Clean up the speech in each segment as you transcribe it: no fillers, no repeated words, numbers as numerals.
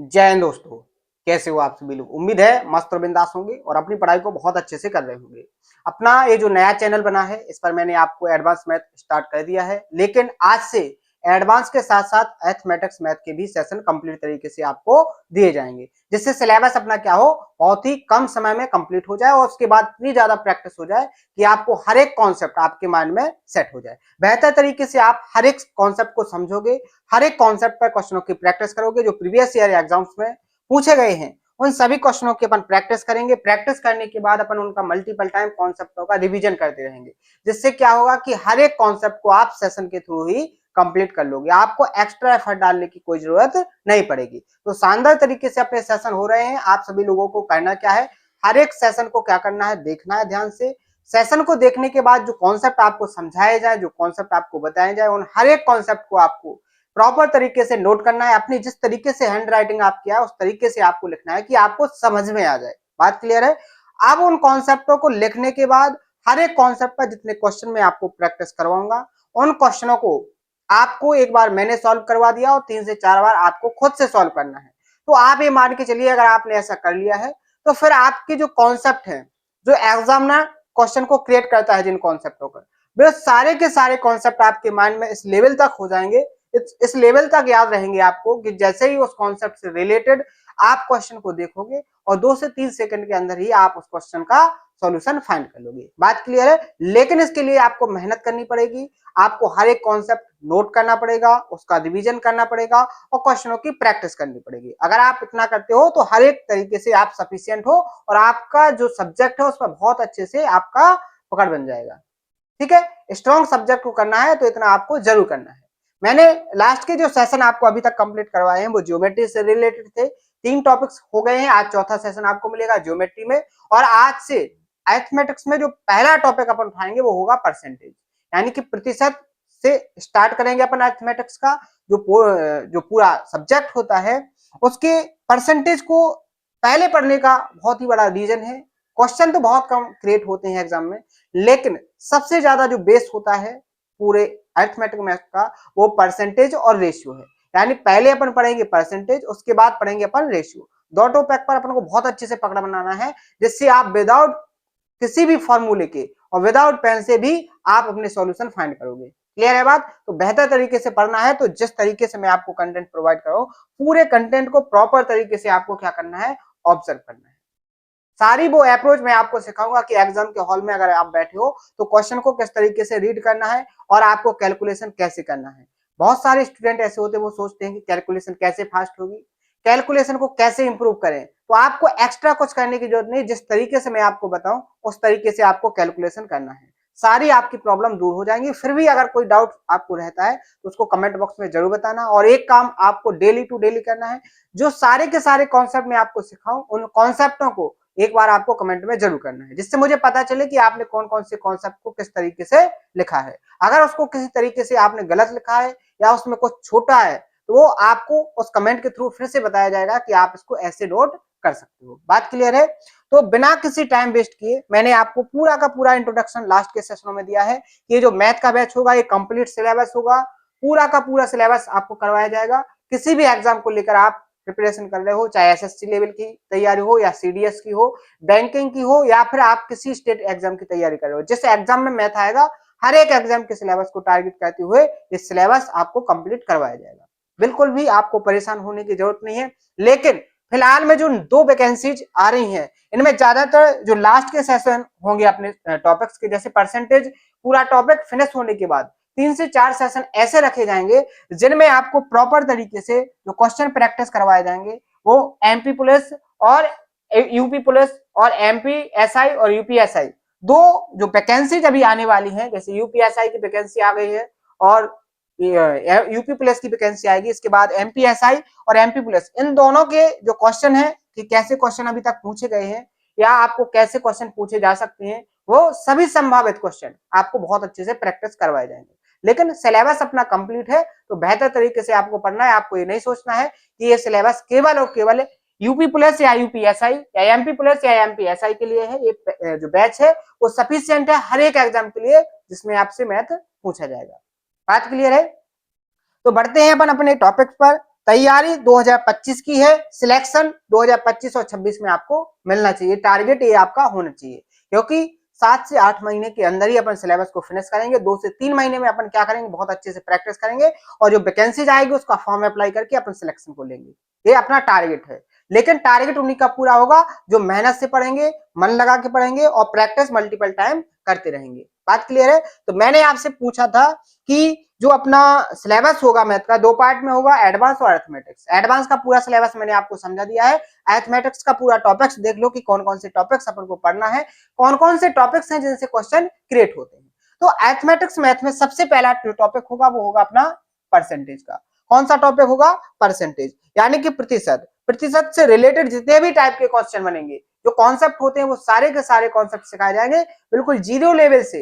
जय हिंद दोस्तों। कैसे हो आप सभी लोग? उम्मीद है मस्त और बिंदास होंगे और अपनी पढ़ाई को बहुत अच्छे से कर रहे होंगे। अपना ये जो नया चैनल बना है इस पर मैंने आपको एडवांस मैथ स्टार्ट कर दिया है, लेकिन आज से एडवांस के साथ साथ मैथमेटिक्स मैथ के भी सेशन कंप्लीट तरीके से आपको दिए जाएंगे, जिससे सिलेबस अपना क्या हो, बहुत ही कम समय में कंप्लीट हो जाए और उसके बाद इतनी ज्यादा प्रैक्टिस हो जाए कि आपको हर एक कॉन्सेप्ट आपके माइंड में सेट हो जाए। बेहतर तरीके से आप हर एक कॉन्सेप्ट को समझोगे, हर एक कॉन्सेप्ट पर क्वेश्चनों की प्रैक्टिस करोगे जो प्रीवियस ईयर एग्जाम्स में पूछे गए हैं। उन सभी क्वेश्चनों की अपन प्रैक्टिस करेंगे। प्रैक्टिस करने के बाद अपन उनका मल्टीपल टाइम कॉन्सेप्टों का रिवीजन करते रहेंगे, जिससे क्या होगा कि हर एक कॉन्सेप्ट को आप सेशन के थ्रू ही कंप्लीट कर लोगे। आपको एक्स्ट्रा एफर्ट डालने की कोई जरूरत नहीं पड़ेगी। तो शानदार तरीके से अपने सेशन हो रहे हैं। आप सभी लोगों को करना क्या है, हर एक सेशन को क्या करना है, देखना है ध्यान से। सेशन को देखने के बाद जो कॉन्सेप्ट आपको समझाया जाए, जो कॉन्सेप्ट आपको बताया जाए, उन हर एक कॉन्सेप्ट को आपको प्रॉपर तरीके से नोट करना है। अपनी जिस तरीके से हैंड राइटिंग आप किया उस तरीके से आपको लिखना है कि आपको समझ में आ जाए। बात क्लियर है? अब उन कॉन्सेप्टों को लिखने के बाद हर एक कॉन्सेप्ट पर जितने क्वेश्चन मैं आपको प्रैक्टिस करवाऊंगा, उन क्वेश्चनों को आपको एक बार मैंने सॉल्व करवा दिया और 3 से 4 बार आपको खुद से सॉल्व करना है। तो आप ये मान के चलिए, अगर आपने ऐसा कर लिया है तो फिर आपके जो कॉन्सेप्ट है, जो एग्जामिनर क्वेश्चन को क्रिएट करता है जिन कॉन्सेप्टों पर, वे सारे के सारे कॉन्सेप्ट आपके माइंड में इस लेवल तक हो जाएंगे, इस लेवल तक याद रहेंगे आपको कि जैसे ही उस कॉन्सेप्ट से रिलेटेड आप क्वेश्चन को देखोगे और 2 से 3 सेकंड के अंदर ही आप उस क्वेश्चन का सॉल्यूशन फाइंड कर लोगे। बात क्लियर है? लेकिन इसके लिए आपको मेहनत करनी पड़ेगी। आपको हर एक कॉन्सेप्ट नोट करना पड़ेगा, उसका रिवीजन करना पड़ेगा और क्वेश्चनों की प्रैक्टिस करनी पड़ेगी। अगर आप इतना करते हो तो हर एक तरीके से आप सफिशिएंट हो और आपका जो सब्जेक्ट है उस पर बहुत अच्छे से आपका पकड़ बन जाएगा। ठीक है? स्ट्रॉन्ग सब्जेक्ट को करना है तो इतना आपको जरूर करना है। मैंने लास्ट के जो सेशन आपको अभी तक कंप्लीट करवाए हैं वो ज्योमेट्री से रिलेटेड थे। 3 टॉपिक्स हो गए हैं। आज चौथा सेशन आपको मिलेगा ज्योमेट्री में। और आज से अरिथमेटिक्स में जो पहला टॉपिक अपन उठाएंगे वो होगा परसेंटेज, यानी कि प्रतिशत से स्टार्ट करेंगे अपन अरिथमेटिक्स का। जो पूरा सब्जेक्ट होता है उसके परसेंटेज को पहले पढ़ने का बहुत ही बड़ा रीजन है। क्वेश्चन तो बहुत कम क्रिएट होते हैं एग्जाम में, लेकिन सबसे ज्यादा जो बेस होता है पूरे अरिथमेटिक मैथ का वो परसेंटेज और रेशियो है। यानी पहले अपन पढ़ेंगे परसेंटेज, उसके बाद पढ़ेंगे अपन रेशियो। दो टॉपिक पर अपन को बहुत अच्छे से पकड़ बनाना है, जिससे आप विदाउट किसी भी फॉर्मूले के और विदाउट पेन से भी आप अपने सॉल्यूशन फाइंड करोगे। क्लियर है बात? तो बेहतर तरीके से पढ़ना है तो जिस तरीके से मैं आपको कंटेंट प्रोवाइड कर रहा हूं, पूरे कंटेंट को प्रॉपर तरीके से आपको क्या करना है, ऑब्जर्व करना है। सारी वो अप्रोच मैं आपको सिखाऊंगा कि एग्जाम के हॉल में अगर आप बैठे हो तो क्वेश्चन को किस तरीके से रीड करना है और आपको कैलकुलेशन कैसे करना है। बहुत सारे स्टूडेंट ऐसे होते हैं वो सोचते हैं कि कैलकुलेशन कैसे फास्ट होगी, कैलकुलेशन को कैसे इंप्रूव करें। तो आपको एक्स्ट्रा कुछ करने की जरूरत नहीं, जिस तरीके से मैं आपको बताऊं उस तरीके से आपको कैलकुलेशन करना है। सारी आपकी प्रॉब्लम दूर हो जाएंगी। फिर भी अगर कोई डाउट आपको रहता है तो उसको कमेंट बॉक्स में जरूर बताना। और एक काम आपको डेली टू डेली करना है, जो सारे के सारे कॉन्सेप्ट मैं आपको सिखाऊं उन कॉन्सेप्टों को एक बार आपको कमेंट में जरूर करना है, जिससे मुझे पता चले कि आपने कौन कौन से कॉन्सेप्ट को किस तरीके से लिखा है। अगर उसको किसी तरीके से आपने गलत लिखा है या उसमें कुछ छोटा है तो वो आपको उस कमेंट के थ्रू फिर से बताया जाएगा कि आप इसको ऐसे नोट कर सकते हो। बात क्लियर है? तो बिना किसी टाइम वेस्ट किए मैंने आपको पूरा का पूरा इंट्रोडक्शन लास्ट के सेशनों में दिया है कि ये जो मैथ का बैच होगा ये कंप्लीट सिलेबस होगा। पूरा का पूरा सिलेबस आपको करवाया जाएगा। किसी भी एग्जाम को लेकर आप प्रिपरेशन कर रहे हो, चाहे एसएससी लेवल की तैयारी हो या सीडीएस की हो, बैंकिंग की हो या फिर आप किसी स्टेट एग्जाम की तैयारी कर रहे हो, जिस एग्जाम में मैथ आएगा हर एक एग्जाम के सिलेबस को टारगेट करते हुए ये सिलेबस आपको कंप्लीट करवाया जाएगा। बिल्कुल भी आपको परेशान होने की जरूरत नहीं है। लेकिन फिलहाल में जो 2 वैकेंसीज आ रही हैं इनमें ज्यादातर जो लास्ट के सेशन होंगे अपने टॉपिक्स के, जैसे परसेंटेज पूरा टॉपिक फिनिश होने के बाद 3 से 4 सेशन ऐसे रखे जाएंगे जिनमें आपको प्रॉपर तरीके से जो क्वेश्चन प्रैक्टिस करवाए जाएंगे वो एमपी पुलिस और यूपी पुलिस और एमपी एसआई और यूपीएसआई, 2 जो वैकेंसीज अभी आने वाली हैं, जैसे यूपीएसआई की वैकेंसी आ गई है और यूपी पुलिस की वैकेंसी आएगी, इसके बाद एमपीएसआई और एमपी पुलिस, इन दोनों के जो क्वेश्चन है कि कैसे क्वेश्चन अभी तक पूछे गए हैं या आपको कैसे क्वेश्चन पूछे जा सकते हैं, वो सभी संभावित क्वेश्चन आपको बहुत अच्छे से प्रैक्टिस करवाए जाएंगे। लेकिन सिलेबस अपना कंप्लीट है तो बेहतर तरीके से आपको पढ़ना है। आपको ये नहीं सोचना है कि ये सिलेबस केवल और केवल यूपी पुलिस या यूपीएसआई या एमपी पुलिस या एमपीएसआई के लिए है। ये जो बैच है वो सफिशिएंट है हर एक एग्जाम के लिए जिसमें आपसे मैथ पूछा जाएगा। बात क्लियर है? तो बढ़ते हैं अपन अपने टॉपिक पर। तैयारी 2025 की है, सिलेक्शन 2025 और 26 में आपको मिलना चाहिए। टारगेट ये आपका होना चाहिए, क्योंकि 7 से 8 महीने के अंदर ही अपन सिलेबस को फिनिश करेंगे। 2 से 3 महीने में अपन क्या करेंगे, बहुत अच्छे से प्रैक्टिस करेंगे और जो वैकेंसीज आएगी उसका फॉर्म अप्लाई करके अपन सिलेक्शन को लेंगे। ये अपना टारगेट है। लेकिन टारगेट उन्हीं का पूरा होगा जो मेहनत से पढ़ेंगे, मन लगा के पढ़ेंगे और प्रैक्टिस मल्टीपल टाइम करते रहेंगे। बात क्लियर है? तो मैंने आपसे पूछा था कि जो अपना सिलेबस होगा मैथ का 2 पार्ट में होगा, एडवांस और अरिथमेटिक्स। एडवांस का पूरा सिलेबस मैंने आपको समझा दिया है। अरिथमेटिक्स का पूरा टॉपिक्स देख लो कि कौन कौन से टॉपिक्स अपन को पढ़ना है, कौन कौन से टॉपिक्स हैं जिनसे क्वेश्चन क्रिएट होते हैं। तो अरिथमेटिक्स मैथ में सबसे पहला जो टॉपिक होगा वो होगा अपना परसेंटेज का। कौन सा टॉपिक होगा? परसेंटेज, यानी कि प्रतिशत। प्रतिशत से रिलेटेड जितने भी टाइप के क्वेश्चन बनेंगे, जो कॉन्सेप्ट होते हैं वो सारे के सारे कॉन्सेप्ट सिखाए जाएंगे, बिल्कुल जीरो लेवल से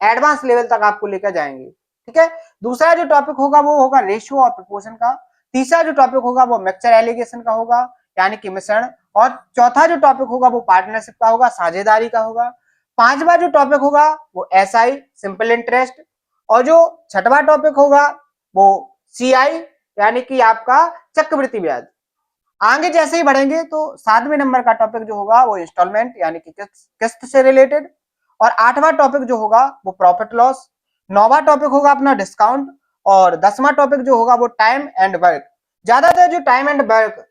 एडवांस लेवल तक आपको लेकर जाएंगे। ठीक है। दूसरा जो टॉपिक होगा वो होगा रेशियो और प्रोपोर्शन का। तीसरा जो टॉपिक होगा वो मिक्सचर एलिगेशन का होगा, यानी कि मिश्रण। और चौथा जो टॉपिक होगा वो पार्टनरशिप का होगा, साझेदारी का होगा। पांचवा जो टॉपिक होगा वो एसआई, सिंपल इंटरेस्ट। और जो छठवां टॉपिक होगा वो सीआई, यानी कि आपका चक्रवृद्धि ब्याज। आगे जैसे ही बढ़ेंगे तो 7वें नंबर का टॉपिक जो होगा वो इंस्टॉलमेंट, यानी कि किस्त से रिलेटेड। और 8वां टॉपिक जो होगा वो प्रॉफिट लॉस। 9वां टॉपिक होगा अपना डिस्काउंट। और 10वां टॉपिक जो होगा वो टाइम एंड वर्क। ज्यादातर जो टाइम एंड वर्क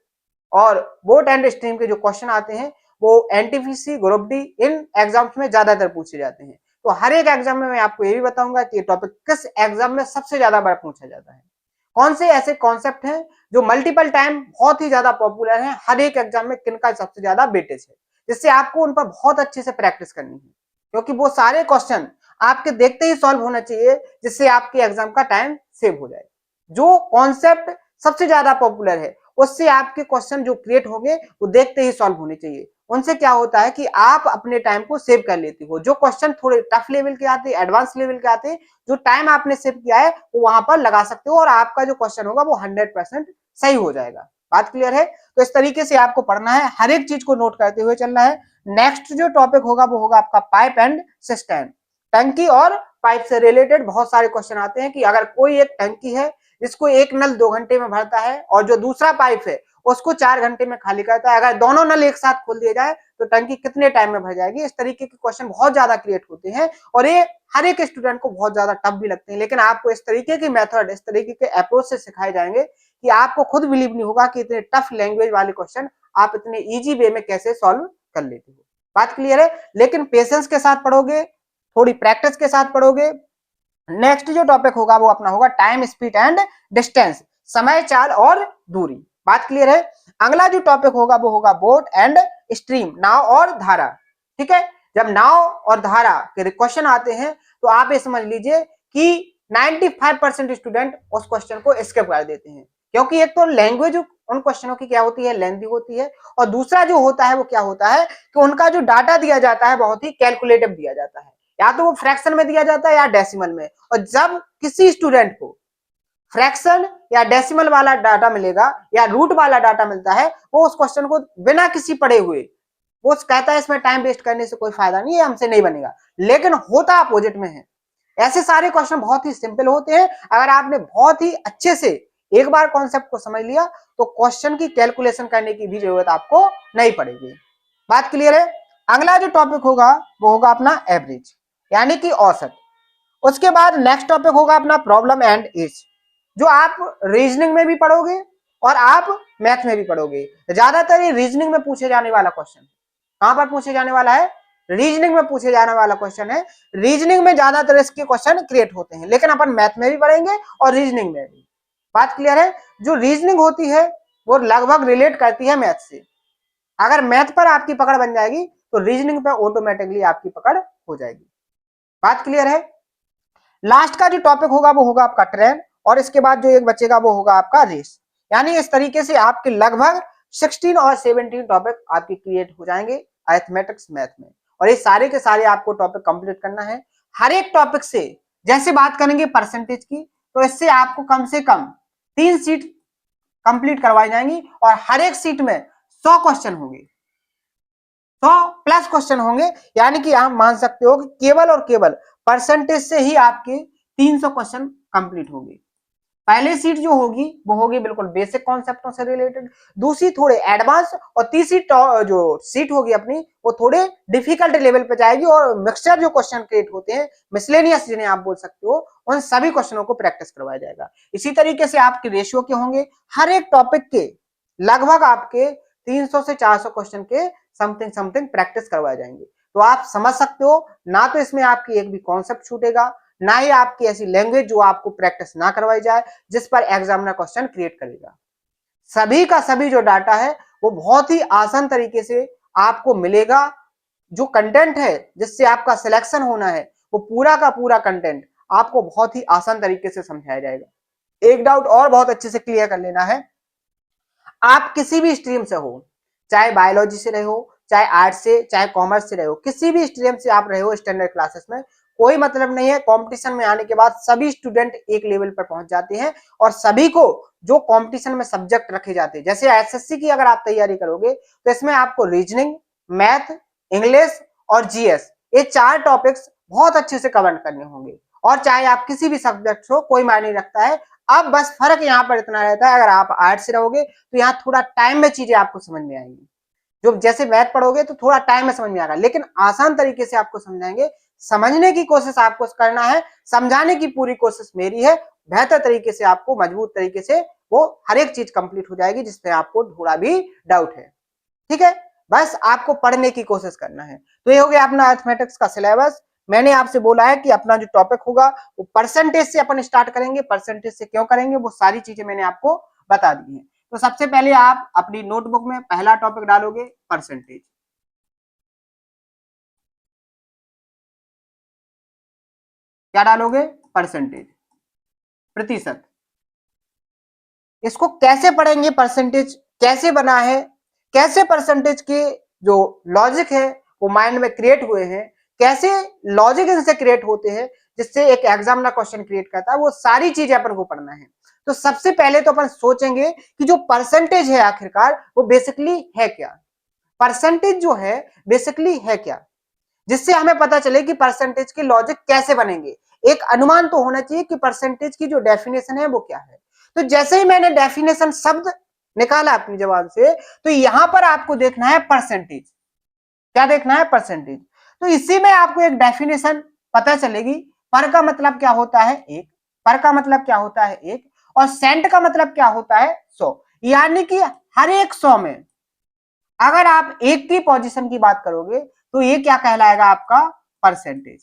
और बोट एंड स्ट्रीम के जो क्वेश्चन आते हैं वो एनटीपीसी, ग्रुप डी, इन एग्जाम्स में ज्यादातर पूछे जाते हैं। तो हर एक एग्जाम में मैं आपको ये भी बताऊंगा कि ये टॉपिक किस एग्जाम में सबसे ज्यादा बार पूछा जाता है, कौन से ऐसे कॉन्सेप्ट हैं जो मल्टीपल टाइम बहुत ही ज्यादा पॉपुलर हैं, हर एक एग्जाम में किनका सबसे ज्यादा वेटेज है, जिससे आपको उन पर बहुत अच्छे से प्रैक्टिस करनी है, क्योंकि वो सारे क्वेश्चन आपके देखते ही सॉल्व होना चाहिए, जिससे आपके एग्जाम का टाइम सेव हो जाए। जो कॉन्सेप्ट सबसे ज्यादा पॉपुलर है उससे आपके क्वेश्चन जो क्रिएट होंगे वो देखते ही सॉल्व होने चाहिए। उनसे क्या होता है कि आप अपने टाइम को सेव कर लेते हो। जो क्वेश्चन थोड़े टफ लेवल के आते हैं, एडवांस लेवल के आते हैं, जो टाइम आपने सेव किया है वो वहां पर लगा सकते हो और आपका जो क्वेश्चन होगा वो 100% सही हो जाएगा। बात क्लियर है? तो इस तरीके से आपको पढ़ना है, हर एक चीज को नोट करते हुए चलना है। नेक्स्ट जो टॉपिक होगा वो होगा आपका पाइप एंड सिस्टम। टंकी और पाइप से रिलेटेड बहुत सारे क्वेश्चन आते हैं कि अगर कोई एक टंकी है जिसको एक नल 2 घंटे में भरता है और जो दूसरा पाइप है उसको 4 घंटे में खाली करता है, अगर दोनों नल एक साथ खोल दिए जाए तो टंकी कितने टाइम में भर जाएगी। इस तरीके के क्वेश्चन बहुत ज्यादा क्रिएट होते हैं और ये हर एक स्टूडेंट को बहुत ज्यादा टफ भी लगते हैं, लेकिन आपको इस तरीके की मेथड, इस तरीके के अप्रोच से सिखाए जाएंगे कि आपको खुद बिलीव नहीं होगा कि इतने टफ लैंग्वेज वाले क्वेश्चन आप इतने इजी वे में कैसे सॉल्व कर लेते हो। बात क्लियर है? लेकिन पेशेंस के साथ पढ़ोगे, थोड़ी प्रैक्टिस के साथ पढ़ोगे। नेक्स्ट जो टॉपिक होगा वो अपना होगा टाइम, स्पीड एंड डिस्टेंस, समय, चाल और दूरी। बात क्लियर है? अगला जो टॉपिक होगा वो होगा बोट एंड स्ट्रीम, नाव और धारा। ठीक है। जब नाव और धारा के क्वेश्चन आते हैं तो आप ये समझ लीजिए कि 95% स्टूडेंट उस क्वेश्चन को स्किप कर देते हैं, क्योंकि एक तो लैंग्वेज उन क्वेश्चनों की क्या होती है, लेंथी होती है, और दूसरा जो होता है वो क्या होता है कि उनका जो डाटा दिया जाता है बहुत ही कैलकुलेटिव दिया जाता है, या तो वो फ्रैक्शन में दिया जाता है या डेसिमल में। और जब किसी स्टूडेंट को फ्रैक्शन या डेसिमल वाला डाटा मिलेगा या रूट वाला डाटा मिलता है, वो उस क्वेश्चन को बिना किसी पढ़े हुए वो कहता है इसमें टाइम वेस्ट करने से कोई फायदा नहीं है, हमसे नहीं बनेगा, लेकिन होता अपोजिट में है। ऐसे सारे क्वेश्चन बहुत ही सिंपल होते हैं। अगर आपने बहुत ही अच्छे से एक बार कॉन्सेप्ट को समझ लिया तो क्वेश्चन की कैलकुलेशन करने की भी जरूरत आपको नहीं पड़ेगी। बात क्लियर है? अगला जो टॉपिक होगा वो होगा अपना एवरेज, यानी कि औसत। उसके बाद नेक्स्ट टॉपिक होगा अपना प्रॉब्लम एंड इज, जो आप रीजनिंग में भी पढ़ोगे और आप मैथ में भी पढ़ोगे। ज्यादातर ये रीजनिंग में पूछे जाने वाला क्वेश्चन, कहां पर पूछे जाने वाला है, रीजनिंग में पूछे जाने वाला क्वेश्चन है। रीजनिंग में ज्यादातर इसके क्वेश्चन क्रिएट होते हैं, लेकिन अपन मैथ में भी पढ़ेंगे और रीजनिंग में भी। बात क्लियर है? जो रीजनिंग होती है वो लगभग रिलेट करती है मैथ से। अगर मैथ पर आपकी पकड़ बन जाएगी तो रीजनिंग पर ऑटोमेटिकली आपकी पकड़ हो जाएगी। बात क्लियर है? लास्ट का जो टॉपिक होगा वो होगा आपका ट्रेन, और इसके बाद जो एक बचेगा वो होगा आपका रेस। यानी इस तरीके से आपके लगभग 16 और 17 टॉपिक आपके क्रिएट हो जाएंगे अरिथमेटिक्स मैथ में, और ये सारे के सारे आपको टॉपिक कंप्लीट करना है। हर एक टॉपिक से जैसे बात करेंगे परसेंटेज की, तो इससे आपको कम से कम 3 सीट कंप्लीट करवाई जाएंगी और हर एक सीट में 100 क्वेश्चन होंगे, 100+ क्वेश्चन होंगे। यानी कि आप मान सकते हो कि केवल और केवल परसेंटेज से ही आपके 300 क्वेश्चन कंप्लीट होंगे। पहली सीट जो होगी वो होगी बिल्कुल बेसिक कॉन्सेप्टों से रिलेटेड, दूसरी थोड़े एडवांस, और तीसरी जो सीट होगी अपनी वो थोड़े डिफिकल्ट लेवल पे जाएगी, और मिक्सचर जो क्वेश्चन क्रिएट होते हैं, मिसलेनियस जिन्हें आप बोल सकते हो, उन सभी क्वेश्चनों को प्रैक्टिस करवाया जाएगा। इसी तरीके से आपके रेशियो के होंगे, हर एक टॉपिक के लगभग आपके 300 से 400 क्वेश्चन के समथिंग समथिंग प्रैक्टिस करवाए जाएंगे। तो आप समझ सकते हो, ना तो इसमें आपकी एक भी कॉन्सेप्ट छूटेगा, ना ही आपकी ऐसी लैंग्वेज जो आपको प्रैक्टिस ना करवाई जाए जिस पर एग्जामिनर क्वेश्चन क्रिएट करेगा। सभी का सभी जो डाटा है वो बहुत ही आसान तरीके से आपको मिलेगा। जो कंटेंट है जिससे आपका सिलेक्शन होना है वो पूरा का पूरा कंटेंट आपको बहुत ही आसान तरीके से समझाया जाएगा। एक डाउट और बहुत अच्छे से क्लियर कर लेना है, आप किसी भी स्ट्रीम से हो, चाहे बायोलॉजी से रहे हो, चाहे आर्ट्स से, चाहे कॉमर्स से रहे हो, किसी भी स्ट्रीम से आप रहे हो स्टैंडर्ड क्लासेस में, कोई मतलब नहीं है। कंपटीशन में आने के बाद सभी स्टूडेंट एक लेवल पर पहुंच जाते हैं, और सभी को जो कंपटीशन में सब्जेक्ट रखे जाते हैं, जैसे एसएससी की अगर आप तैयारी करोगे तो इसमें आपको रीजनिंग, मैथ, इंग्लिश और जीएस, ये 4 टॉपिक्स बहुत अच्छे से कवर करने होंगे। और चाहे आप किसी भी सब्जेक्ट हो, कोई मायने नहीं रखता है। अब बस फर्क यहाँ पर इतना रहता है, अगर आप आर्ट्स से रहोगे तो यहाँ थोड़ा टाइम में चीजें आपको समझ में आएंगी। जो जैसे मैथ पढ़ोगे तो थोड़ा टाइम में समझ में आएगा, लेकिन आसान तरीके से आपको समझाएंगे। समझने की कोशिश आपको करना है, समझाने की पूरी कोशिश मेरी है। बेहतर तरीके से आपको मजबूत तरीके से वो हर एक चीज कंप्लीट हो जाएगी जिसमें आपको थोड़ा भी डाउट है। ठीक है, बस आपको पढ़ने की कोशिश करना है। तो ये हो गया अपना अरिथमेटिक्स का सिलेबस। मैंने आपसे बोला है कि अपना जो टॉपिक होगा वो परसेंटेज से अपन स्टार्ट करेंगे। परसेंटेज से क्यों करेंगे वो सारी चीजें मैंने आपको बता दी है। तो सबसे पहले आप अपनी नोटबुक में पहला टॉपिक डालोगे परसेंटेज। क्या डालोगे? परसेंटेज, प्रतिशत। इसको कैसे पढ़ेंगे? परसेंटेज कैसे बना है, कैसे परसेंटेज के जो लॉजिक है वो माइंड में क्रिएट हुए हैं, कैसे लॉजिक इनसे क्रिएट होते हैं जिससे एक एग्जामिनर क्वेश्चन क्रिएट करता है, वो सारी चीजें अपन को पढ़ना है। तो सबसे पहले तो अपन सोचेंगे कि जो परसेंटेज है आखिरकार वो बेसिकली है क्या। परसेंटेज जो है बेसिकली है क्या, जिससे हमें पता चले कि परसेंटेज के लॉजिक कैसे बनेंगे। एक अनुमान तो होना चाहिए कि परसेंटेज की जो डेफिनेशन है वो क्या है। तो जैसे ही मैंने डेफिनेशन शब्द निकाला अपनी जबान से, तो यहां पर आपको देखना है परसेंटेज। क्या देखना है? परसेंटेज। तो इसी में आपको एक डेफिनेशन पता चलेगी। पर का मतलब क्या होता है? एक। पर का मतलब क्या होता है? एक। और सेंट का मतलब क्या होता है? 100। यानी कि हर एक 100 में अगर आप एक की पोजीशन की बात करोगे तो ये क्या कहलाएगा? आपका परसेंटेज।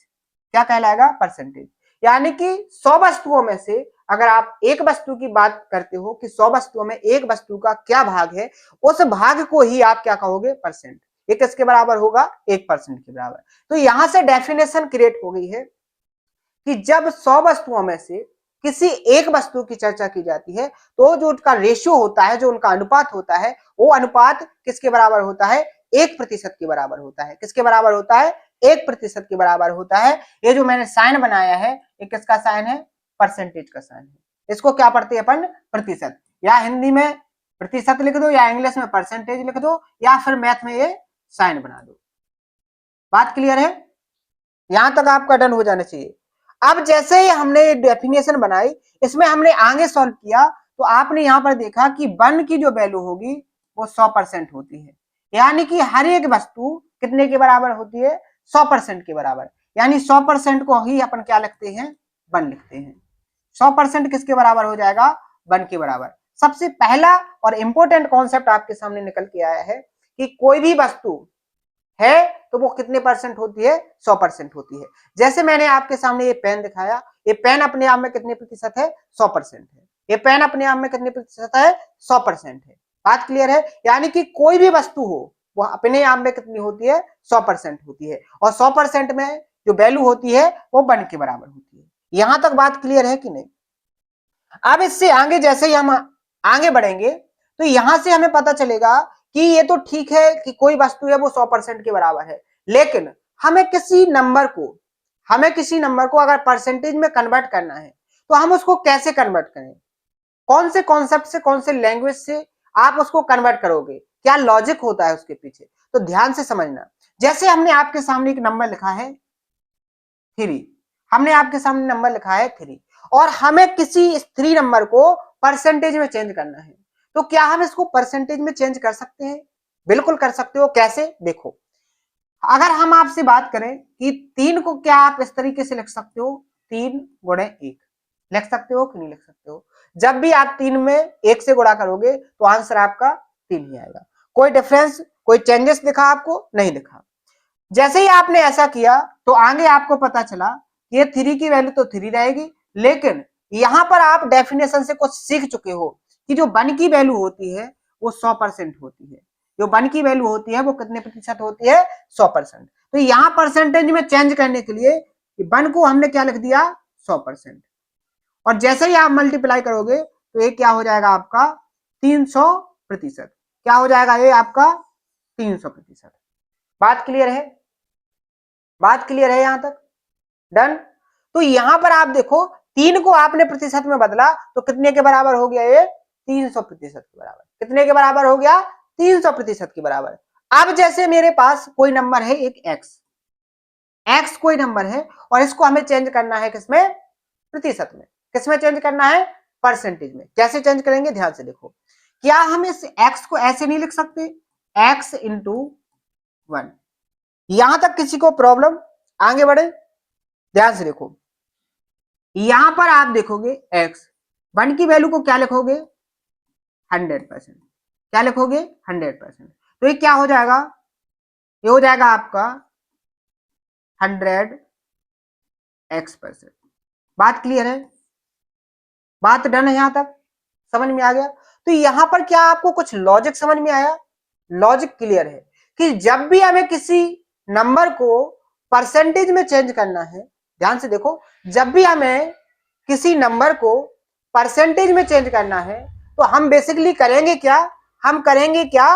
क्या कहलाएगा? परसेंटेज। यानी कि 100 वस्तुओं में से अगर आप एक वस्तु की बात करते हो कि 100 वस्तुओं में एक वस्तु का क्या भाग है, उस भाग को ही आप क्या कहोगे? परसेंट। ये किसके बराबर होगा? 1% के बराबर। तो यहां से डेफिनेशन क्रिएट हो गई है कि जब 100 वस्तुओं में से किसी एक वस्तु की चर्चा की जाती है तो जो उनका रेशियो होता है, जो उनका अनुपात होता है, वो अनुपात किसके बराबर होता है? 1% के बराबर होता है। किसके बराबर होता है? 1% के बराबर होता है। ये जो मैंने साइन बनाया है ये किसका साइन है? परसेंटेज का साइन है। इसको क्या पढ़ते हैं अपन? प्रतिशत। या हिंदी में प्रतिशत लिख दो, या इंग्लिश में परसेंटेज लिख दो, या फिर मैथ में ये साइन बना दो। बात क्लियर है? यहां तक आपका डन हो जाना चाहिए। अब जैसे ही हमने डेफिनेशन बनाई, इसमें हमने आगे सॉल्व किया, तो आपने यहां पर देखा कि 1 की जो वैल्यू होगी वो 100% होती है। यानी कि हर एक वस्तु कितने के बराबर होती है? 100% के बराबर। यानी 100% को ही अपन क्या लिखते हैं? 1 लिखते हैं। 100% किसके बराबर हो जाएगा? 1 के बराबर। सबसे पहला और इंपॉर्टेंट कॉन्सेप्ट आपके सामने निकल के आया है कि कोई भी वस्तु है तो वो कितने परसेंट होती है? 100% होती है। जैसे मैंने आपके सामने ये पेन दिखाया, ये पेन अपने आप में कितने प्रतिशत है? 100% है। ये पेन अपने आप में कितने प्रतिशत है? 100% है। बात क्लियर है? यानी कि कोई भी वस्तु हो वो अपने आप में कितनी होती है? 100% होती है। और 100% में जो वैल्यू होती है वो 1 के बराबर होती है। यहां तक बात क्लियर है कि नहीं? अब इससे आगे जैसे ही हम आगे बढ़ेंगे तो यहां से हमें पता चलेगा कि ये तो ठीक है कि कोई वस्तु है वो 100% के बराबर है, लेकिन हमें किसी नंबर को अगर परसेंटेज में कन्वर्ट करना है तो हम उसको कैसे कन्वर्ट करें? कौन से कॉन्सेप्ट से, कौन से लैंग्वेज से आप उसको कन्वर्ट करोगे? क्या लॉजिक होता है उसके पीछे? तो ध्यान से समझना। जैसे हमने आपके सामने एक नंबर लिखा है 3, हमने आपके सामने नंबर लिखा है 3, और हमें किसी स्थिर नंबर को परसेंटेज में चेंज करना है, तो क्या हम इसको परसेंटेज में चेंज कर सकते हैं? बिल्कुल कर सकते हो। कैसे? देखो, अगर हम आपसे बात करें कि 3 को क्या आप इस तरीके से लिख सकते हो, 3 गुणे 1 लिख सकते हो कि नहीं लिख सकते हो? जब भी आप 3 में 1 से गुणा करोगे तो आंसर आपका 3 ही आएगा। कोई डिफरेंस, कोई चेंजेस दिखा आपको? नहीं दिखा। जैसे ही आपने ऐसा किया तो आगे आपको पता चला कि ये 3 की वैल्यू तो 3 रहेगी, लेकिन यहां पर आप डेफिनेशन से कुछ सीख चुके हो कि जो 1 की वैल्यू होती है वो 100% होती है। जो 1 की वैल्यू होती है वो कितने प्रतिशत होती है? 100%। तो यहां परसेंटेज में चेंज करने के लिए 1 को हमने क्या लिख दिया? 100%। और जैसे ही आप मल्टीप्लाई करोगे तो ये क्या हो जाएगा आपका? 300%। क्या हो जाएगा ये आपका? 300%। बात क्लियर है? बात क्लियर है यहां तक? डन। तो यहां पर आप देखो, 3 को आपने प्रतिशत में बदला तो कितने के बराबर हो गया? ये 300% के बराबर। कितने के बराबर हो गया? 300% के बराबर। अब जैसे मेरे पास कोई नंबर है एक एक्स कोई नंबर है और इसको हमें चेंज करना है किसमें? प्रतिशत में। किसमें चेंज करना है? परसेंटेज में। कैसे चेंज करेंगे? ध्यान से देखो, क्या हम इस एक्स को ऐसे नहीं लिख सकते? X into 1। यहां तक किसी को प्रॉब्लम? आगे बढ़े, ध्यान से देखो, यहां पर आप देखोगे एक्स 1 की वैल्यू को क्या लिखोगे? 100%। क्या लिखोगे? 100%। तो ये क्या हो जाएगा? ये हो जाएगा आपका 100x%। बात क्लियर है? बात डन है? यहां तक समझ में आ गया? तो यहां पर क्या आपको कुछ लॉजिक समझ में आया? लॉजिक क्लियर है कि जब भी हमें किसी नंबर को परसेंटेज में चेंज करना है, ध्यान से देखो, जब भी हमें किसी नंबर को परसेंटेज में चेंज करना है तो हम बेसिकली करेंगे क्या? हम करेंगे क्या?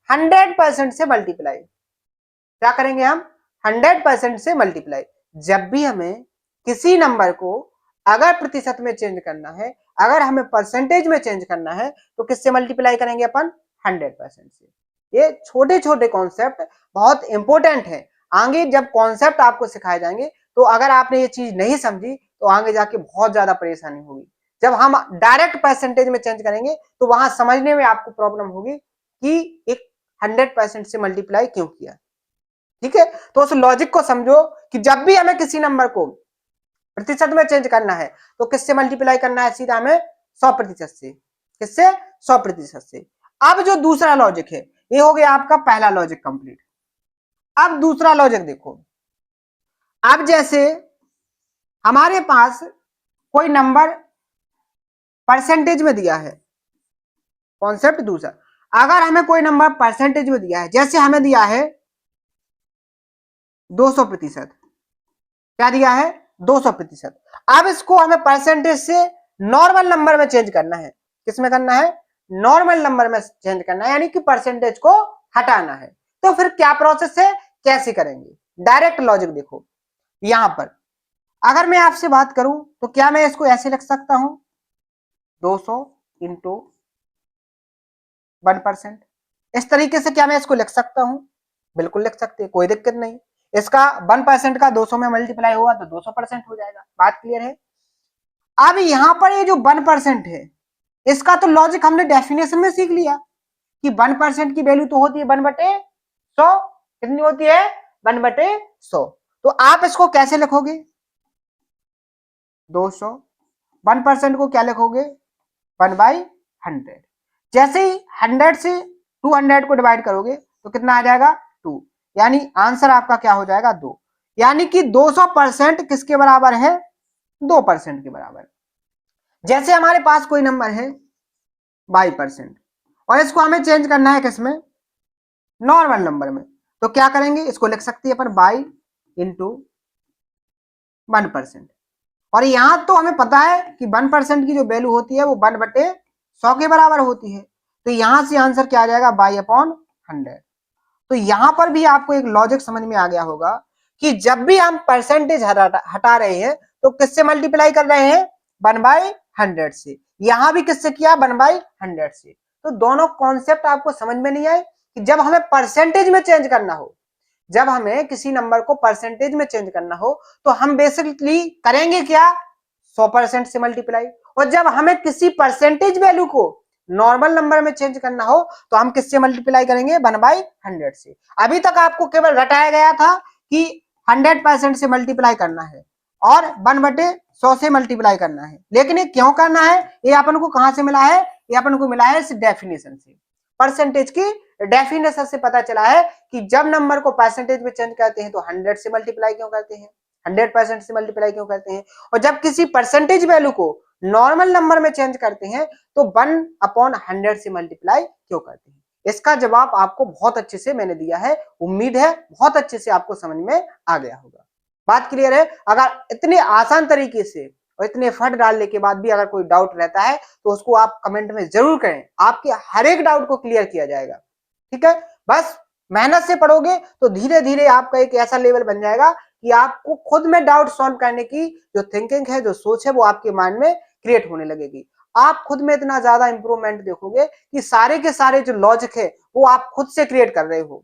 100% से मल्टीप्लाई। क्या करेंगे हम? 100% से मल्टीप्लाई। जब भी हमें किसी नंबर को अगर प्रतिशत में चेंज करना है, अगर हमें परसेंटेज में चेंज करना है, तो किससे मल्टीप्लाई करेंगे अपन? 100% से। ये छोटे छोटे कॉन्सेप्ट बहुत इंपॉर्टेंट है। आगे जब कॉन्सेप्ट आपको सिखाए जाएंगे तो अगर आपने ये चीज नहीं समझी तो आगे जाके बहुत ज्यादा परेशानी होगी। जब हम डायरेक्ट परसेंटेज में चेंज करेंगे तो वहां समझने में आपको प्रॉब्लम होगी कि एक 100% से मल्टीप्लाई क्यों किया। ठीक है, तो उस लॉजिक को समझो कि जब भी हमें किसी नंबर को प्रतिशत में चेंज करना है तो किससे मल्टीप्लाई करना है? सीधा हमें 100% से। किससे? 100% से। अब जो दूसरा लॉजिक है, ये हो गया आपका पहला लॉजिक कंप्लीट। अब दूसरा लॉजिक देखो, अब जैसे हमारे पास कोई नंबर परसेंटेज में दिया है, कॉन्सेप्ट दूसरा, अगर हमें कोई नंबर परसेंटेज में दिया है, जैसे हमें दिया है 200%। क्या दिया है? 200%। अब इसको हमें परसेंटेज से नॉर्मल नंबर में चेंज करना है। किसमें करना है? नॉर्मल नंबर में चेंज करना है, यानी कि परसेंटेज को हटाना है। तो फिर क्या प्रोसेस है? कैसे करेंगे? डायरेक्ट लॉजिक देखो, यहां पर अगर मैं आपसे बात करूं तो क्या मैं इसको ऐसे लिख सकता हूं? 200 इंटू 1%। इस तरीके से क्या मैं इसको लिख सकता हूं? बिल्कुल लिख सकते हैं, कोई दिक्कत नहीं। इसका 1% का 200 में मल्टीप्लाई हुआ तो 200% हो जाएगा। बात क्लियर है? अब यहां पर ये जो 1% है, इसका तो लॉजिक हमने डेफिनेशन में सीख लिया कि 1% की वैल्यू तो होती है 1/100। कितनी होती है? 1/100। तो आप इसको कैसे लिखोगे? 200। 1% को क्या लिखोगे? 1/100। जैसे ही 100 से 200 को डिवाइड करोगे तो कितना आ जाएगा? 2। यानी आंसर आपका क्या हो जाएगा? 2। यानी कि 200% किसके बराबर है? 2% के बराबर। जैसे हमारे पास कोई नंबर है 22% और इसको हमें चेंज करना है किसमें? नॉर्मल नंबर में। तो क्या करेंगे? इसको लिख सकते हैं अपन 22 इंटू 1%। और यहां तो हमें पता है कि 1% की जो वैल्यू होती है वो 1/100 के बराबर होती है। तो यहां से आंसर क्या आ जाएगा? 22/100। तो यहां पर भी आपको एक लॉजिक समझ में आ गया होगा कि जब भी हम परसेंटेज हटा रहे हैं तो किससे मल्टीप्लाई कर रहे हैं? 1/100 से। यहां भी किससे किया? 1/100 से। तो दोनों कॉन्सेप्ट आपको समझ में नहीं आए कि जब हमें परसेंटेज में चेंज करना हो, जब हमें किसी नंबर को परसेंटेज में चेंज करना हो तो हम बेसिकली करेंगे क्या? 100% से मल्टीप्लाई। और जब हमें किसी परसेंटेज वैल्यू को नॉर्मल नंबर में चेंज करना हो तो हम किससे मल्टीप्लाई करेंगे, 1/100 से। अभी तक आपको केवल रटाया गया था कि 100% से मल्टीप्लाई करना है और 1/100 से मल्टीप्लाई करना है, लेकिन ये क्यों करना है, ये अपन को कहां से मिला है, ये अपन को मिला है इस डेफिनेशन से। परसेंटेज की डेफिनेशन से पता चला है कि जब नंबर को परसेंटेज में चेंज करते हैं तो 100 से मल्टीप्लाई क्यों करते हैं, 100% से मल्टीप्लाई क्यों करते हैं, और जब किसी परसेंटेज वैल्यू को नॉर्मल नंबर में चेंज करते हैं तो 1/100 से मल्टीप्लाई क्यों करते हैं। इसका जवाब आपको बहुत अच्छे से मैंने दिया है, उम्मीद है बहुत अच्छे से आपको समझ में आ गया होगा। बात क्लियर है। अगर इतने आसान तरीके से और इतने एफर्ट डालने के बाद भी अगर कोई डाउट रहता है तो उसको आप कमेंट में जरूर करें, आपके हर एक डाउट को क्लियर किया जाएगा। ठीक है, बस मेहनत से पढ़ोगे तो धीरे धीरे आपका एक ऐसा लेवल बन जाएगा कि आपको खुद में डाउट सॉल्व करने की जो थिंकिंग है, जो सोच है, वो आपके माइंड में क्रिएट होने लगेगी। आप खुद में इतना ज्यादा इंप्रूवमेंट देखोगे कि सारे के सारे जो लॉजिक है वो आप खुद से क्रिएट कर रहे हो।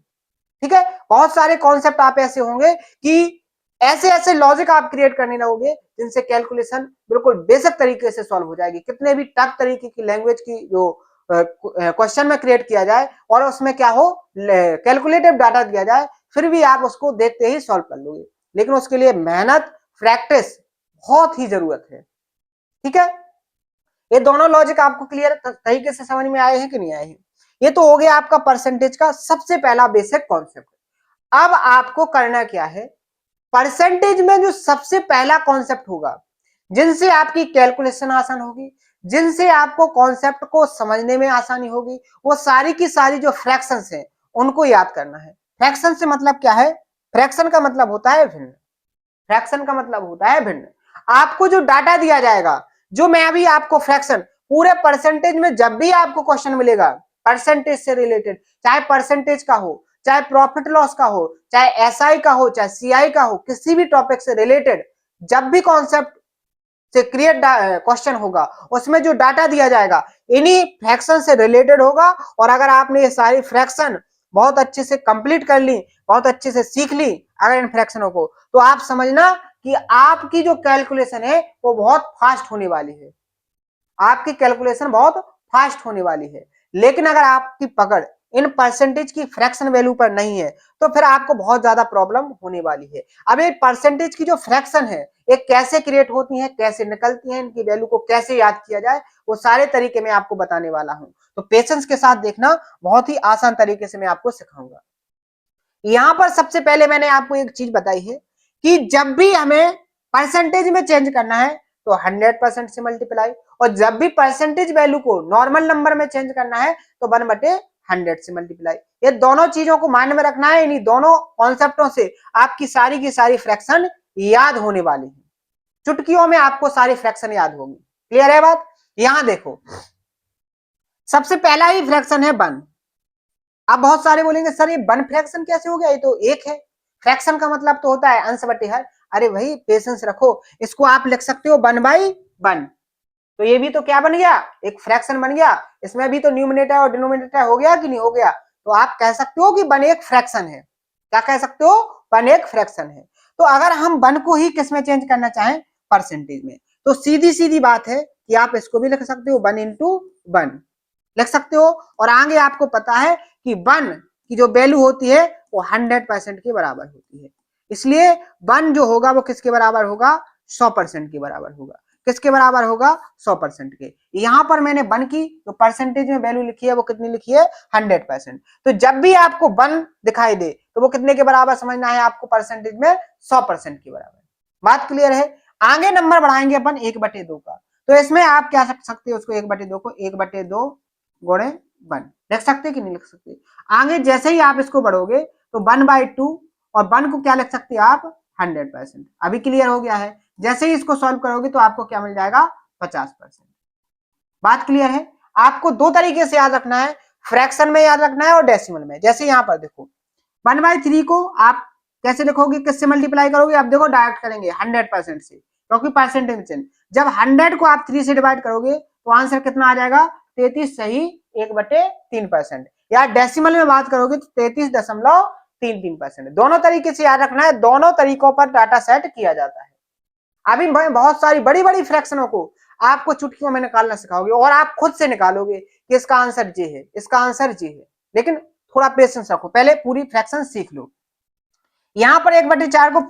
ठीक है, बहुत सारे कॉन्सेप्ट आप ऐसे होंगे कि ऐसे ऐसे लॉजिक आप क्रिएट करने लगोगे जिनसे कैलकुलेशन बिल्कुल बेसिक तरीके से सॉल्व हो जाएगी। कितने भी टफ तरीके की लैंग्वेज की जो क्वेश्चन में क्रिएट किया जाए और उसमें क्या हो, कैलकुलेटिव डाटा दिया जाए, फिर भी आप उसको देखते ही सॉल्व कर लोगे, लेकिन उसके लिए मेहनत, प्रैक्टिस बहुत ही जरूरत है। ठीक है, ये दोनों लॉजिक आपको क्लियर तरीके से समझ में आए हैं कि नहीं आए हैं। ये तो हो गया आपका परसेंटेज का सबसे पहला बेसिक कॉन्सेप्ट। अब आपको करना क्या है, परसेंटेज में जो सबसे पहला कॉन्सेप्ट होगा, जिनसे आपकी कैलकुलेशन आसान होगी, जिनसे आपको कॉन्सेप्ट को समझने में आसानी होगी, वो सारी की सारी जो फ्रैक्शंस हैं उनको याद करना है। फ्रैक्शन से मतलब क्या है, फ्रैक्शन का मतलब होता है भिन्न, फ्रैक्शन का मतलब होता है भिन्न। आपको जो डाटा दिया जाएगा, जो मैं अभी आपको फ्रैक्शन पूरे परसेंटेज में जब भी आपको क्वेश्चन मिलेगा परसेंटेज से रिलेटेड, चाहे परसेंटेज का हो, चाहे प्रॉफिट लॉस का हो, चाहे एसआई का हो, चाहे सीआई का हो, किसी भी टॉपिक से रिलेटेड जब भी कॉन्सेप्ट से क्रिएट क्वेश्चन होगा उसमें जो डाटा दिया जाएगा इन्हीं फ्रैक्शन से रिलेटेड होगा। और अगर आपने ये सारी फ्रैक्शन बहुत अच्छे से कंप्लीट कर ली, बहुत अच्छे से सीख ली अगर इन फ्रैक्शनों को, तो आप समझना कि आपकी जो कैलकुलेशन है वो बहुत फास्ट होने वाली है, आपकी कैलकुलेशन बहुत फास्ट होने वाली है। लेकिन अगर आपकी पकड़ इन परसेंटेज की फ्रैक्शन वैल्यू पर नहीं है तो फिर आपको बहुत ज्यादा प्रॉब्लम होने वाली है। अब ये परसेंटेज की जो फ्रैक्शन है ये कैसे क्रिएट होती है, कैसे निकलती है, इनकी वैल्यू को कैसे याद किया जाए, वो सारे तरीके मैं आपको बताने वाला हूं। तो पेशेंस के साथ देखना, बहुत ही आसान तरीके से मैं आपको सिखाऊंगा। यहां पर सबसे पहले मैंने आपको एक चीज बताई है कि जब भी हमें परसेंटेज में चेंज करना है तो 100% से मल्टीप्लाई, और जब भी परसेंटेज वैल्यू को नॉर्मल नंबर में चेंज करना है तो 1/100 से मल्टीप्लाई। ये दोनों चीजों को माइंड में रखना है, इन्हीं दोनों कॉन्सेप्टों से आपकी सारी की सारी फ्रैक्शन याद होने वाली है। चुटकियों में आपको सारी फ्रैक्शन याद होगी। क्लियर है बात। यहां देखो, सबसे पहला ही फ्रैक्शन है 1। आप बहुत सारे बोलेंगे सर ये 1 फ्रैक्शन कैसे हो गया, ये तो 1 है। फ्रैक्शन का मतलब तो होता है अंश बटे हर। अरे भाई पेशेंस रखो, इसको आप लिख सकते हो 1/1। तो ये भी तो क्या बन गया, एक फ्रैक्शन बन गया। इसमें भी तो न्यूमरेटर और डिनोमिनेटर हो गया कि नहीं हो गया। तो आप कह सकते हो कि 1 एक फ्रैक्शन है। क्या कह सकते हो, 1 एक फ्रैक्शन है। तो अगर हम 1 को ही किस में चेंज करना चाहें, परसेंटेज में, तो सीधी सीधी बात है कि आप इसको भी लिख सकते हो 1 × 1 लिख सकते हो। और आगे आपको पता है कि 1 की जो वैल्यू होती है वो 100% के बराबर होती है, इसलिए 1 जो होगा वो किसके बराबर होगा, 100% के बराबर होगा। किसके बराबर होगा, 100% के। यहां पर मैंने 1 की जो परसेंटेज में वैल्यू लिखी है वो कितनी लिखी है, 100%। तो जब भी आपको 1 दिखाई दे तो वो कितने के बराबर समझना है आपको, परसेंटेज में 100% के बराबर। बात क्लियर है। आगे नंबर बढ़ाएंगे अपन 1/2 का, तो इसमें आप क्या लिख सकते हो, उसको 1/2 को 1/2 गुणे 1 लिख सकते कि नहीं लिख सकते। आगे जैसे ही आप इसको बढ़ोगे तो 1/2 और 1 को क्या लिख सकते हैं आप, 100%। अभी क्लियर हो गया है। जैसे ही इसको सॉल्व करोगे तो आपको क्या मिल जाएगा, 50%। बात क्लियर है। आपको दो तरीके से याद रखना है, फ्रैक्शन में याद रखना है और डेसिमल में। जैसे यहां पर देखो 1/3 को आप कैसे लिखोगे, किससे मल्टीप्लाई करोगे, आप देखो डायरेक्ट करेंगे 100% से, क्योंकि परसेंटेज चेंज। जब 100 को आप 3 से डिवाइड करोगे तो आंसर कितना आ जाएगा, 33 सही 1/3%। या डेसिमल में बात करोगे तो 33.33%। दोनों तरीके से याद रखना है, दोनों तरीकों पर डाटा सेट किया जाता है। अभी मैं बहुत सारी बड़ी बड़ी फ्रैक्शनों को आपको चुटकियों में निकालना सिखाओगे और आप खुद से निकालोगे कि इसका आंसर ये है, इसका आंसर ये है। लेकिन थोड़ा पेशेंस रखो, पहले पूरी फ्रैक्शन सीख लो। यहाँ पर 1/4 को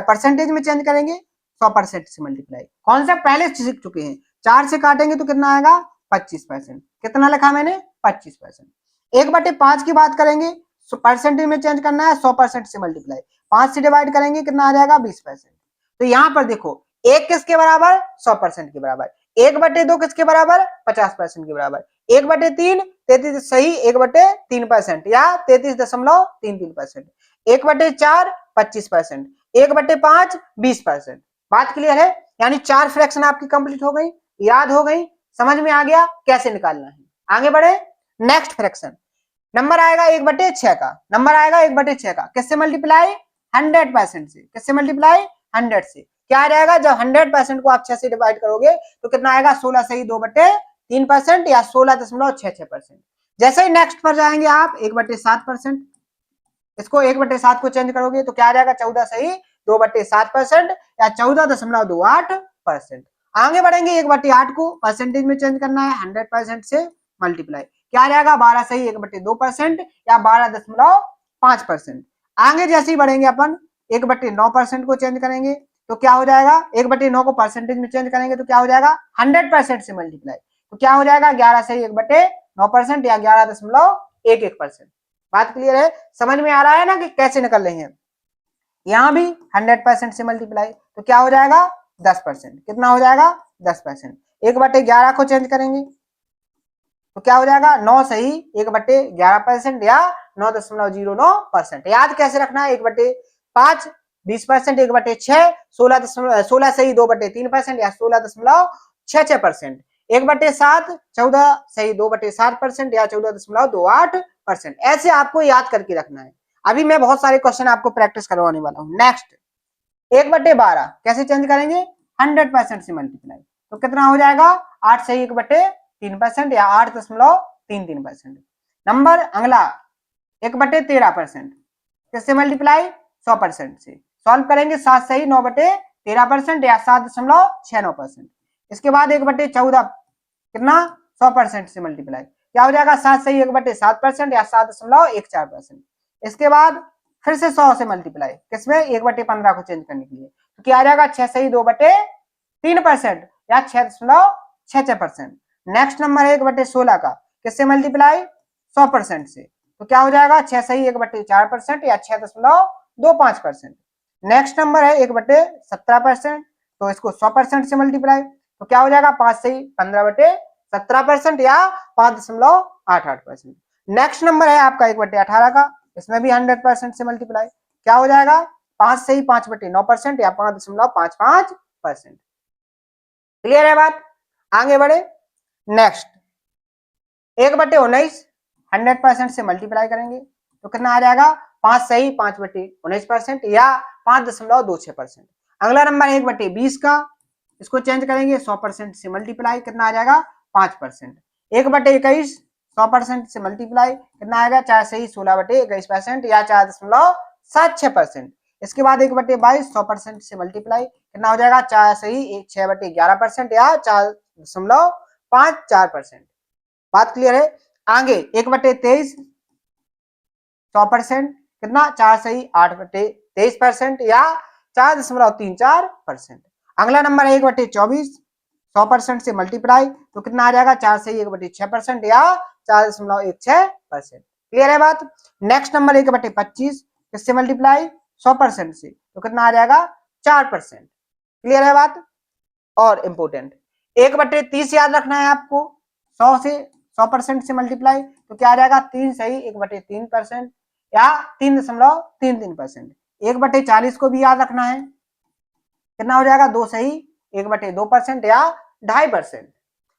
परसेंटेज में चेंज करेंगे, 100% से मल्टीप्लाई। कॉन्सेप्ट पहले सीख चुके हैं। 4 से काटेंगे तो कितना आएगा? 25%। कितना लिखा मैंने? 25%। 1/5 की बात करेंगे, परसेंटेज में चेंज करना है, 100% से मल्टीप्लाई। 5 से डिवाइड करेंगे, कितना आ जाएगा? 20%। तो यहाँ पर देखो, 1 किसके बराबर? 100% के बराबर। 1/2 किसके बराबर? 50% के बराबर। 1/3 33 सही 1/3% या 33.33%। 1/4 25%। 1/5 20%। बात क्लियर है? यानी 4 फ्रैक्शन आपकी कंप्लीट हो गई, याद हो गई, समझ में आ गया कैसे निकालना है। आगे बढ़े, नेक्स्ट फ्रैक्शन। नंबर आएगा 1/6 का, नंबर आएगा 1/6 का, किससे मल्टीप्लाई? 100% से। किससे मल्टीप्लाई? 100 से। क्या आ जाएगा? जब 100% को आप 6 से डिवाइड करोगे तो कितना आएगा? 16 सही 2/3% या 16.66%। जैसे ही नेक्स्ट पर जाएंगे आप 1/7%, इसको 1/7 को चेंज करोगे तो क्या आ जाएगा? 14 सही 2/7% या 14.28%। आगे बढ़ेंगे, 1/8 को परसेंटेज में चेंज करना है, 100% से मल्टीप्लाई। क्या आ जाएगा? 12 सही 1/2% या 12.5%। आगे जैसे ही बढ़ेंगे अपन 1/9% को चेंज करेंगे तो क्या हो जाएगा? 1/9 को परसेंटेज में चेंज करेंगे तो क्या हो जाएगा? 100% से मल्टीप्लाई। तो क्या हो जाएगा? 11 सही 1/9% या 11.11%। बात क्लियर है? समझ में आ रहा है ना कि कैसे निकल रहे हैं। यहां भी 100% से मल्टीप्लाई तो क्या हो जाएगा? 10%। कितना हो जाएगा? 10%। 1/11 को चेंज करेंगे तो क्या हो जाएगा? 9 सही 1/11% या 9.09%। याद कैसे रखना है? 1/5 20%, 1/6 16 सही 2/3% या 16.66%। 1/7 14 सही 2/7% या 14.28%। ऐसे आपको याद करके रखना है। अभी मैं बहुत सारे क्वेश्चन आपको प्रैक्टिस करवाने वाला हूं। नेक्स्ट 1/12 कैसे चेंज करेंगे? 100% से मल्टीप्लाई तो कितना हो जाएगा? 8 सही 1/3% या 8.33%। नंबर अगला 1/13%, किससे मल्टीप्लाई? 100% से। सॉल्व करेंगे, 7 सही 9/13% या 7.69%। इसके बाद 1/14 कितना? 100% से मल्टीप्लाई। क्या हो जाएगा? 7 सही 1/7% या 7.14%। इसके बाद फिर से 100 से मल्टीप्लाई, किसमें? 1/15 को चेंज करने के लिए तो क्या आ जाएगा? 6 सही 2/3% या 6.66%। नेक्स्ट नंबर है 1/16 का, किससे मल्टीप्लाई? 100% से। तो क्या हो जाएगा? 6 सही 1/4% या 6.25%। नेक्स्ट नंबर है 1/17%, तो इसको 100% से मल्टीप्लाई तो क्या हो जाएगा? 5 सही 15/17% या 5.88%। नेक्स्ट नंबर है आपका 1/18 का, इसमें भी 100% से मल्टीप्लाई। क्या हो जाएगा? 5 सही 5/9% या 5.55%। क्लियर है बात? आगे बढ़े, नेक्स्ट 1/19 100% से मल्टीप्लाई करेंगे तो कितना आ जाएगा? 5 सही 5/19% या 5.26%। अगला नंबर है 1/20 का, इसको चेंज करेंगे 100% से मल्टीप्लाई, कितना आ जाएगा? 5%। 1/21 100% से मल्टीप्लाई, कितना आएगा? 4 सही 16/21% या 4.76%। इसके बाद 1/22 100% से मल्टीप्लाई, कितना हो जाएगा? 4 सही 6/11% या 4.54%। बात क्लियर है? आगे 1/23 100% कितना? 4 सही 8/23% या 4.34%। अगला नंबर है 1/24 100% से मल्टीप्लाई तो कितना आ जाएगा? 4 सही 1/6% या 4.16%। क्लियर है बात? नेक्स्ट नंबर 1/25 किससे मल्टीप्लाई? 100% से तो कितना आ जाएगा? 4%। क्लियर है बात? और इंपोर्टेंट 1/30 याद रखना है आपको, 100 से 100% से मल्टीप्लाई तो क्या आ जाएगा? 3 सही 1/3% या 3.33%। 1/40 को भी याद रखना है, कितना हो जाएगा? 2 सही 1/2% या 2.5%।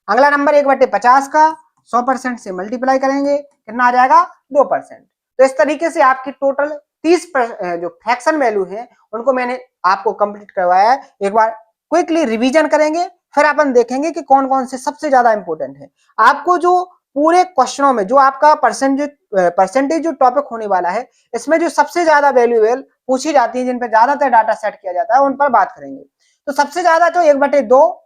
अगला नंबर 1/50 का 100% से मल्टीप्लाई करेंगे, कितना आ जाएगा? 2%। तो इस तरीके से आपकी टोटल 30 जो फ्रैक्शन वैल्यू है उनको मैंने आपको कंप्लीट करवाया है। एक बार क्विकली रिवीजन करेंगे, फिर अपन देखेंगे कि कौन कौन से सबसे ज्यादा इंपॉर्टेंट है। आपको जो पूरे क्वेश्चनों में जो आपका परसेंटेज जो टॉपिक होने वाला है, इसमें जो सबसे ज्यादा वैल्यूएबल पूछी जाती है, जिन पर ज्यादातर डाटा सेट किया जाता है, उन पर बात करेंगे। तो सबसे ज्यादा तो 1/2,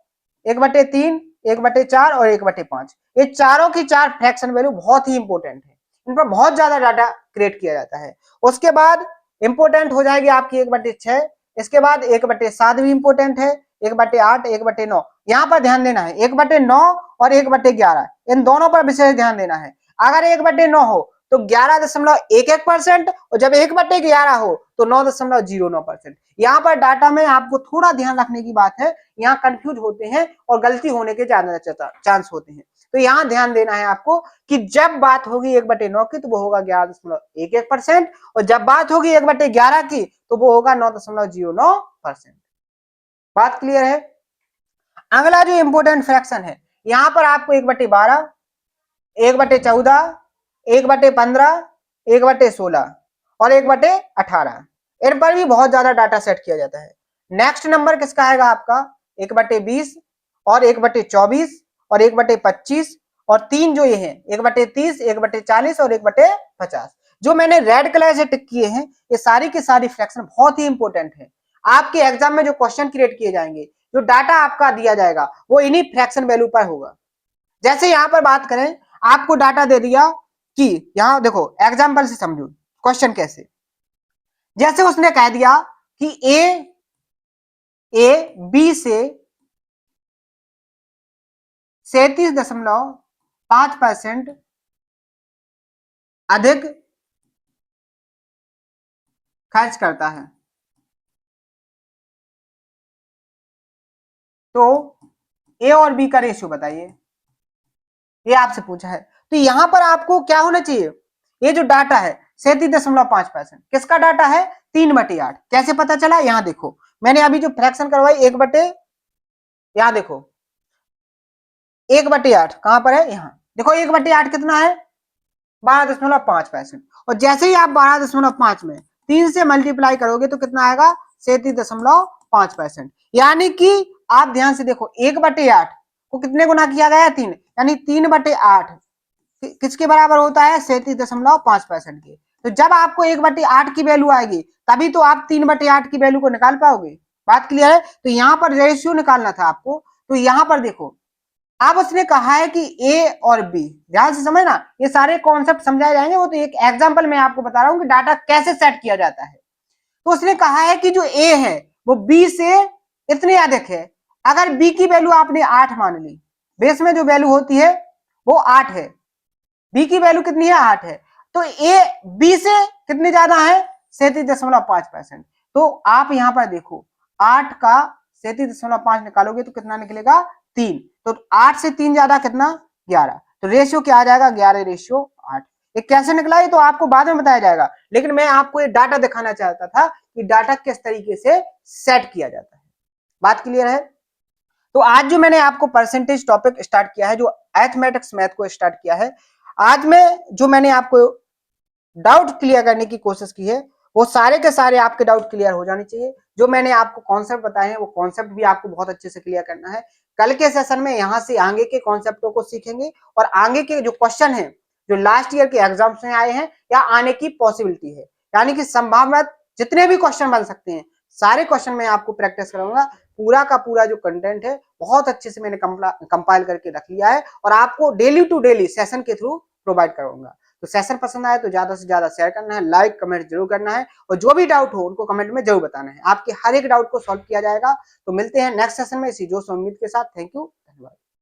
1/3, 1/4 और 1/5, ये चारों की चार फ्रैक्शन वैल्यू बहुत ही इंपॉर्टेंट है, इन पर बहुत ज्यादा डाटा क्रिएट किया जाता है। उसके बाद इंपॉर्टेंट हो जाएगी आपकी 1/6, इसके बाद 1/7 भी इंपॉर्टेंट है, 1/8, 1/9, यहाँ पर ध्यान देना है 1/9 और 1/11, इन दोनों पर विशेष ध्यान देना है। अगर 1/9 हो तो 11.11%, और जब 1/11 हो तो 9.09%। यहाँ पर डाटा में आपको थोड़ा ध्यान रखने की बात है, यहाँ कंफ्यूज होते हैं और गलती होने के ज्यादा चांस होते हैं। तो यहाँ ध्यान देना है आपको कि जब बात होगी 1/9 की तो वो होगा 11.11%, और जब बात होगी 1/11 की तो वो होगा 9.09%। बात क्लियर है। अगला जो इंपोर्टेंट फ्रैक्शन है, यहाँ पर आपको 1/12, 1/14, 1/15, 1/16 और 1/18, इन पर भी बहुत ज्यादा डाटा सेट किया जाता है। नेक्स्ट नंबर किसका आएगा आपका 1/20 और 1/24 और 1/25, और तीन जो ये हैं 1/30, 1/40 और 1/50, जो मैंने रेड कलर से टिक किए हैं, ये सारी की सारी फ्रैक्शन बहुत ही इंपॉर्टेंट है। आपके एग्जाम में जो क्वेश्चन क्रिएट किए जाएंगे, जो डाटा आपका दिया जाएगा, वो इन्हीं फ्रैक्शन वैल्यू पर होगा। जैसे यहां पर बात करें, आपको डाटा दे दिया कि यहां देखो एग्जाम्पल से समझो क्वेश्चन कैसे। जैसे उसने कह दिया कि ए बी से 37.5% अधिक खर्च करता है, तो ए और बी का रेशियो बताइए, ये आपसे पूछा है। तो यहां पर आपको क्या होना चाहिए, ये जो डाटा है 37.5%, किसका डाटा है 3/8। कैसे पता चला, यहां देखो मैंने अभी जो फ्रैक्शन करवाई 1/, यहां देखो 1/8 कहां पर है, यहां देखो 1/8 कितना है 12.5%, और जैसे ही आप 12.5 में 3 से मल्टीप्लाई करोगे तो कितना आएगा 37.5%। यानी कि आप ध्यान से देखो 1/8 को कितने गुना किया गया है 3, यानी 3/8 किसके बराबर होता है 37.5% के। तो जब आपको 1/8 की वैल्यू आएगी तभी तो आप 3/8 की वैल्यू को निकाल पाओगे। बात क्लियर है। तो यहाँ पर रेशियो निकालना था आपको, तो यहाँ पर देखो अब उसने कहा है कि ए और बी, ध्यान से समझना, ये सारे कॉन्सेप्ट समझाए जाएंगे, वो तो एक एग्जांपल मैं आपको बता रहा हूं कि डाटा कैसे सेट किया जाता है। तो उसने कहा है कि जो ए है वो बी से इतने अधिक है। अगर बी की वैल्यू आपने 8 मान ली, बेस में जो वैल्यू होती है वो 8 है, बी की वैल्यू कितनी है 8 है, तो ए बी से कितने ज्यादा है 37.5%। तो आप यहां पर देखो 8 का 37.5 निकालोगे तो कितना निकलेगा 3, तो 8 से 3 ज्यादा कितना 11, तो रेशियो क्या आ जाएगा 11/8। ये कैसे निकला ये तो आपको बाद में बताया जाएगा, लेकिन मैं आपको ये डाटा दिखाना चाहता था कि डाटा किस तरीके से सेट किया जाता है। बात क्लियर है। तो आज जो मैंने आपको परसेंटेज टॉपिक स्टार्ट किया है, जो अरिथमेटिक्स मैथ को स्टार्ट किया है, आज में जो मैंने आपको डाउट क्लियर करने की कोशिश की है, वो सारे के सारे आपके डाउट क्लियर हो जाने चाहिए। जो मैंने आपको कॉन्सेप्ट बताए हैं वो कॉन्सेप्ट भी आपको बहुत अच्छे से क्लियर करना है। कल के सेशन में यहां से आगे के कॉन्सेप्टों को सीखेंगे, और आगे के जो क्वेश्चन है जो लास्ट ईयर के एग्जाम्स में आए हैं या आने की पॉसिबिलिटी है, यानी कि संभावना जितने भी क्वेश्चन बन सकते हैं, सारे क्वेश्चन मैं आपको प्रैक्टिस कराऊंगा। पूरा का पूरा जो कंटेंट है बहुत अच्छे से मैंने कंपाइल करके रख लिया है, और आपको डेली टू डेली सेशन के थ्रू प्रोवाइड कराऊंगा। तो सेशन पसंद आए तो ज्यादा से ज्यादा शेयर करना है, लाइक कमेंट जरूर करना है, और जो भी डाउट हो उनको कमेंट में जरूर बताना है। आपके हर एक डाउट को सॉल्व किया जाएगा। तो मिलते हैं नेक्स्ट सेशन में इसी जोश और उम्मीद के साथ। Thank you.